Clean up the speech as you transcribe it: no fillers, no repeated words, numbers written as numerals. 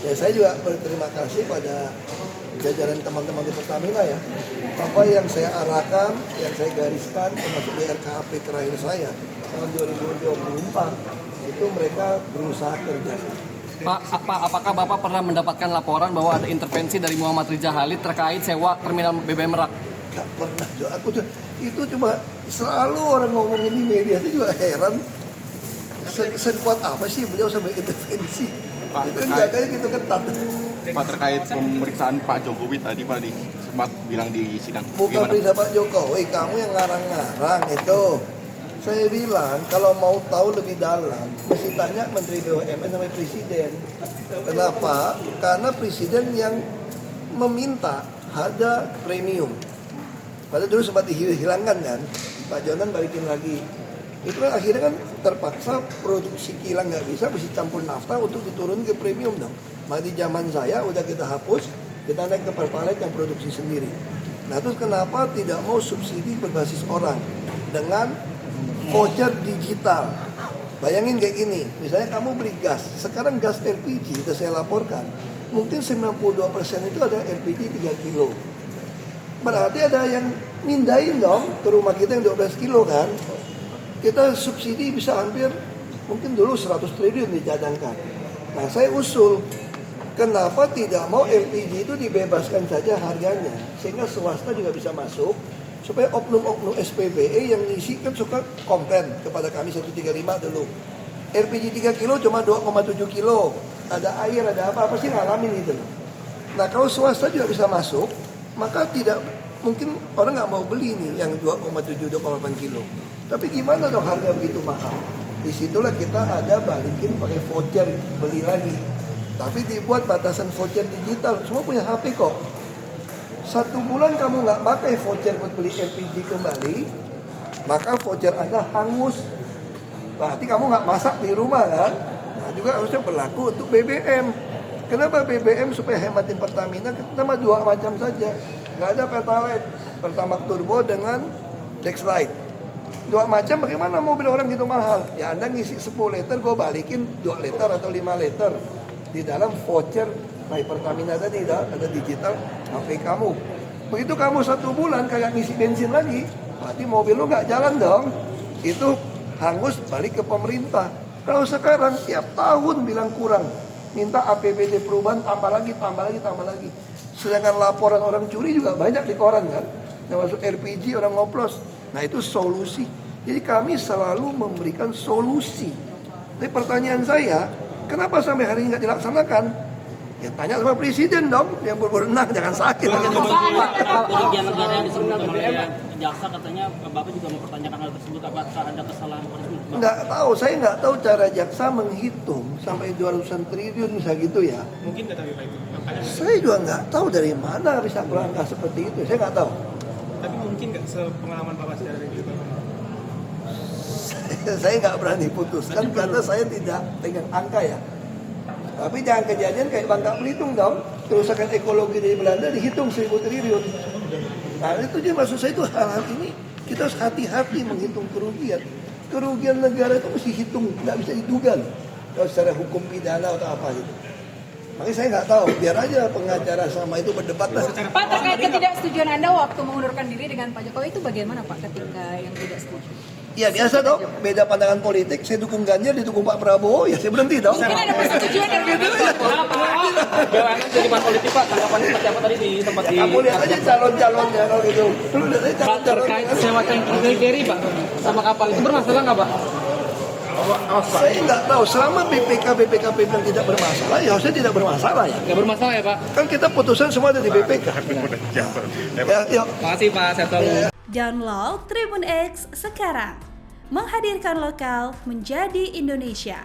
Ya saya juga berterima kasih pada jajaran teman-teman di Pertamina ya. Apa yang saya arahkan, yang saya gariskan termasuk di RKAP terakhir saya tahun 2024 itu mereka berusaha kerja. Pak, apakah Bapak pernah mendapatkan laporan bahwa ada intervensi dari Muhammad Riza Khalid terkait sewa terminal BBM Merak? Gak pernah, itu cuma selalu orang ngomongin di media, itu juga heran. Sekuat apa sih beliau sampai intervensi? Pak, Itu jaganya gitu ketat. Pak, terkait pemeriksaan Pak Jokowi tadi Pak sempat bilang di sidang. Bukan perintah Pak Jokowi, kamu yang ngarang-ngarang itu. Saya bilang kalau mau tahu lebih dalam, mesti tanya Menteri BUMN sama Presiden. Kenapa? Karena Presiden yang meminta harga premium. Padahal dulu sempat dihilangkan kan, Pak Jonan balikin lagi. Itu kan akhirnya kan terpaksa produksi kilang nggak bisa, mesti campur nafta untuk diturun ke premium dong. Maka di zaman saya udah kita hapus, kita naik ke Pertalite yang produksi sendiri. Nah terus kenapa tidak mau subsidi berbasis orang dengan voucher digital? Bayangin kayak gini, misalnya kamu beli gas, sekarang gas LPG itu saya laporkan, mungkin 92% itu ada LPG 3 kilo. Berarti ada yang mindahin dong ke rumah kita yang 12 kilo kan. Kita subsidi bisa hampir mungkin dulu 100 triliun dicadangkan. Nah saya usul, kenapa tidak mau LPG itu dibebaskan saja harganya, sehingga swasta juga bisa masuk, supaya oknum-oknum SPBE yang ngisi kan suka komplain kepada kami 135 dulu. LPG 3 kilo cuma 2,7 kilo, ada air, ada apa sih ngalamin itu. Nah kalau swasta juga bisa masuk, maka tidak mungkin orang nggak mau beli nih yang 2,7, 2,8 kilo. Tapi gimana dong harga begitu mahal? Disitulah kita ada balikin pakai voucher, beli lagi. Tapi dibuat batasan voucher digital, semua punya HP kok. 1 bulan kamu nggak pakai voucher buat beli LPG kembali, maka voucher Anda hangus. Berarti kamu nggak masak di rumah kan? Nah juga harusnya berlaku untuk BBM. Kenapa BBM supaya hematin Pertamina? Kita 2 macam saja. Nggak ada Pertalite, Pertamax Turbo dengan Dexlite. 2 macam, bagaimana mobil orang gitu mahal? Ya Anda ngisi 10 liter, gue balikin 2 liter atau 5 liter. Di dalam voucher My Pertamina tadi ada digital HP kamu. Begitu kamu 1 bulan kayak ngisi bensin lagi, berarti mobil lo nggak jalan dong. Itu hangus balik ke pemerintah. Kalau sekarang tiap tahun bilang kurang, minta APBD perubahan tambah lagi. Sedangkan laporan orang curi juga banyak di koran kan. Termasuk LPG orang ngoplos. Nah itu solusi. Jadi kami selalu memberikan solusi. Tapi pertanyaan saya, kenapa sampai hari ini nggak dilaksanakan? Ya tanya sama Presiden dong, yang berwenang, jangan sakit. Kerugian negara yang disebutkan oleh jaksa, katanya Bapak juga mempertanyakan hal tersebut, apakah ada kesalahan? Nggak tahu, saya nggak tahu cara jaksa menghitung sampai 200-an triliun misalnya gitu ya. Mungkin data Pak itu. Saya juga nggak tahu dari mana bisa berangkat seperti itu, saya nggak tahu. Tapi mungkin nggak sepengalaman Bapak secara itu? Saya nggak berani putuskan karena saya tidak pegang angka ya. Tapi jangan kejadian kayak Bangka Belitung dong, kerusakan ekologi dari Belanda dihitung 1000 triliun. Nah itu dia maksud saya itu hal-hal ini kita harus hati-hati menghitung kerugian. Kerugian negara itu mesti hitung, nggak bisa diduga loh. Kalau secara hukum pidana atau apa gitu. Makanya saya nggak tahu, biar aja pengacara sama itu berdebat lah. Pak, terkait ketidaksetujuan Anda waktu mengundurkan diri dengan Pak Jokowi itu bagaimana Pak ketika yang tidak setuju? Ya biasa dong, beda pandangan politik, saya dukung Ganjar, didukung Pak Prabowo, ya saya berhenti dong. Mungkin ada persetujuan dari BUMN jadi pas politik Pak, tanggapan seperti apa tadi di tempat di... Kamu lihat aja calon-calonnya kalau gitu. Lu lihat aja Pak, terkait sewa tanki dari Pak sama kapal itu bermasalah nggak Pak? Saya nggak tahu, selama BPKP bilang tidak bermasalah, ya harusnya tidak bermasalah ya. Nggak bermasalah ya Pak? Kan kita putusan semua ada di BPK. Ya, yuk. Makasih Pak, saya tahu. Download Tribun X sekarang, menghadirkan lokal menjadi Indonesia.